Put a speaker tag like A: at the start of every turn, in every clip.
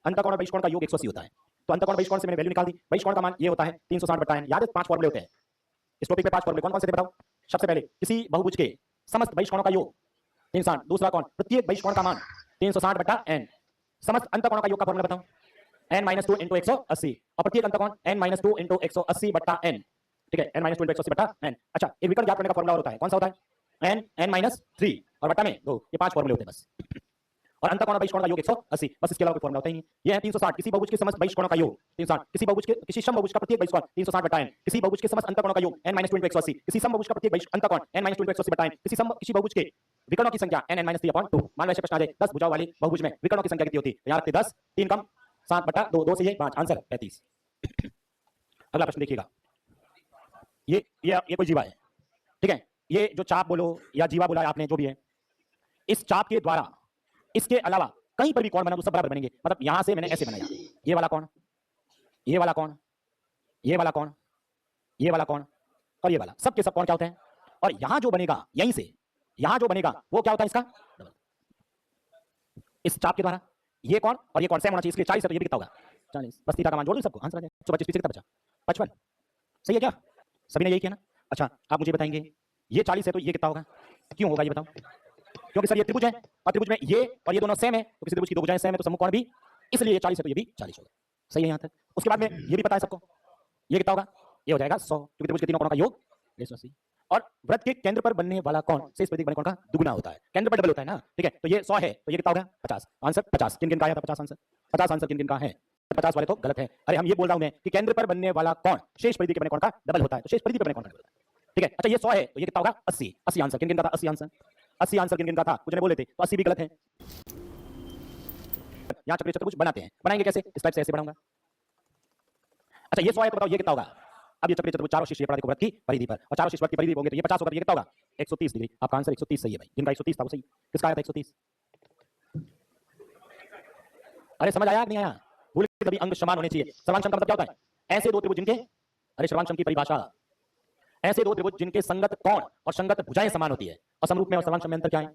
A: अंतःकोण और बहिष्कोण का योग 180 होता है। तो अंतःकोण बहिष्कोण से मैंने वैल्यू निकाल दी। बहिष्कोण का मान ये होता है 360/n। याद है 5 फॉर्मूले होते हैं इस टॉपिक पे। 5 फॉर्मूले कौन कौन से थे बताओ? सबसे पहले किसी बहुभुज के समस्त बहिष्कोणों का योग 360। दूसरा कौन? प्रत्येक बहिष्कोण का मान 360/n। समस्त अंतःकोणों का योग का फॉर्मूला बताओ? n-2 × 180। और प्रत्येक अंतःकोण n-2 × 180/n। ठीक है, n-2 × 180/n। अच्छा, एक विकर्ण ज्ञात करने का फॉर्मूला और होता है, कौन सा होता है? n-3 और बटा में 2। ये 5 फॉर्मूले होते हैं बस। और अंतःकोण और बहिष्कोण का योग 180, बस इसके अलावा कोई फॉर्मूला होता ही नहीं। ये है 360 किसी बहुभुज के समस्त बहिष्कोणों का योग 360। किसी समबहुभुज का प्रत्येक बहिष्कोण 360/n। किसी बहुभुज के समस्त अंतःकोणों का योग n-2 × 180। किसी समबहुभुज का प्रत्येक अंतःकोण n-2 × 180/n। किसी बहुभुज के विकर्णों की संख्या n-3/2। मान लो ऐसे प्रश्न आ जाए 10 भुजाओं वाले बहुभुज में विकर्णों की संख्या कितनी होती है? यहाँ रखते 10, 3 कम 7/2, 2 से ये 5, आंसर 35। अगला प्रश्न देखिएगा, ये कोई जीवा है, ठीक है। ये जो चाप बोलो या जीवा बोला आपने, जो भी है, इस चाप के द्वारा इसके अलावा कहीं पर भी कोण बना तो सब बराबर बनेंगे। मतलब यहां से मैंने ऐसे बनाया, ये वाला कोण, ये वाला कोण, ये वाला कोण, ये वाला कोण और ये वाला, सब के सब कोण क्या होते हैं? और यहां जो बनेगा, यहीं से यहां जो बनेगा वो क्या होता है? इसका डबल। इस चाप के द्वारा ये कोण और ये कोण सेम होना चाहिए। इसके 40 है तो ये भी कितना होगा? 40। बस थीटा का मान जोड़ दो सबको, आंसर आ जाए। 125 पीछे कितना बचा? 55। सही है क्या? सभी ने यही किया ना? अच्छा, आप मुझे बताएंगे ये 40 है तो ये कितना होगा? क्यों होगा ये बताओ? क्योंकि सर ये त्रिभुज है और त्रिभुज में ये और ये दोनों सेम है, तो किसी त्रिभुज की दो भुजाएं सेम है तो समकोण भी, इसलिए ये 40 है तो ये भी 40 होगा। सही है यहां तक? उसके बाद में ये भी पता है सबको, ये कितना होगा? ये हो जाएगा 100, क्योंकि त्रिभुज के तीनों कोणों का योग 180। और वृत्त के केंद्र पर बनने वाला कोण शेष प्रतीक बने कोण का दुगुना होता है। केंद्र पर डबल होता है ना, ठीक है। तो ये 100 है तो ये कितना होगा? 50। आंसर 50। किन किन का आया था 50 आंसर? 50 आंसर किन किन का है? 50 वाले तो गलत है। अरे हम ये बोल रहा हूं मैं कि केंद्र पर बनने वाला कोण शेष परिधि के बने कोण का डबल होता है, तो शेष परिधि के बने कोण का डबल होता है, ठीक है। अच्छा, ये 100 है तो ये कितना होगा? 80। 80 आंसर किन किन का था? 80 आंसर, 80 आंसर किन किन का था? कुछ ने बोले थे तो 80 भी गलत है। यहां चक्रीय चतुर्भुज बनाते हैं, बनाएंगे कैसे? इस टाइप से ऐसे बनाऊंगा। अच्छा, ये 100 है तो बताओ ये कितना होगा? अब ये चक्रीय चतुर्भुज चारों शीर्ष देखो वृत्त की परिधि पर, और चारों शीर्ष वृत्त की परिधि होंगे तो ये 50 होगा, तो ये कितना होगा? 130 डिग्री। आपका आंसर 130 सही है भाई। जिनका 130 था वो सही। किसका आया था 130? अरे समझ आया कि नहीं आया? भूल सभी अंग समान होने चाहिए। सर्वांग का मतलब क्या होता है? ऐसे दो त्रिभुज जिनके, अरे सर्वांग की परिभाषा, ऐसे दो त्रिभुज जिनके संगत कोण और संगत भुजाएं समान होती है। और समरूप में और सर्वांग में अंतर क्या है?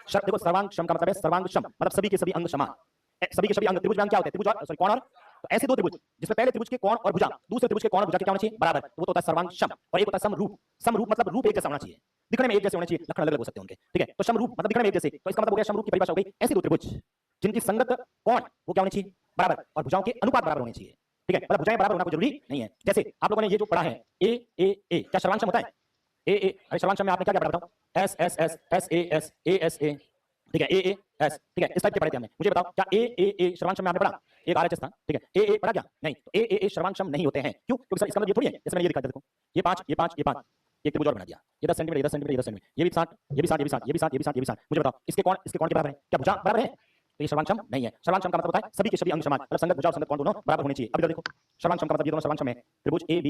A: शब्द देखो, सर्वांग का मतलब है सर्वांग मतलब सभी के सभी अंग समान। सभी के सभी अंग, त्रिभुज में क्या होते हैं? त्रिभुज और कोण। और तो ऐसे दो त्रिभुज जिसमें पहले त्रिभुज के कोण और भुजा दूसरे त्रिभुज के कोण और भुजा के क्या होना चाहिए? बराबर। वो तो होता है सर्वांग। और एक होता है समरूप। समरूप मतलब रूप एक जैसा होना चाहिए, दिखने में एक जैसे होने चाहिए, लक्षण अलग अलग हो सकते हैं उनके, ठीक है। तो समरूप मतलब दिखने में एक जैसे, तो इसका मतलब हो गया समरूप की परिभाषा हो गई ऐसे दो त्रिभुज जिनकी संगत कोण वो क्या होने चाहिए? बराबर, और भुजाओं के अनुपात बराबर होने चाहिए, ठीक है। मतलब भुजाएं बराबर होना कोई जरूरी नहीं है। जैसे आप लोगों ने ये जो पढ़ा है ए ए ए, क्या सर्वांग होता है? ए ए, अरे सर्वांग में आपने क्या क्या पढ़ा बताओ? S S S, S A S, A S A, ठीक है, ए ए एस, ठीक है। इस टाइप के पढ़े थे हमने। मुझे बताओ क्या ए ए ए सर्वांग में आपने पढ़ा? एक आरएचएस था, ठीक है। ए ए पढ़ा क्या? नहीं। तो ए ए ए सर्वांग नहीं होते हैं। क्यों? क्योंकि सर इसका मतलब ये थोड़ी है, जैसे मैंने ये दिखा दिया देखो, ये 5 ये 5 ये 5, एक त्रिभुज और बना दिया, ये 10 सेंटीमीटर ये 10 सेंटीमीटर ये 10 सेंटीमीटर, ये भी 60 ये भी 60 ये भी 60 ये भी 60 ये भी 60 ये भी 60। मुझे बताओ इसके कोण के बराबर है? क्या भुजा बराबर है? तो ये सर्वांग नहीं है। सर्वांग का मतलब होता है सभी के सभी अंग समान, मतलब संगत भुजा और संगत कोण दोनों बराबर होने चाहिए। अब इधर देखो, सर्वांग का मतलब ये दोनों सर्वांग है, त्रिभुज ए बी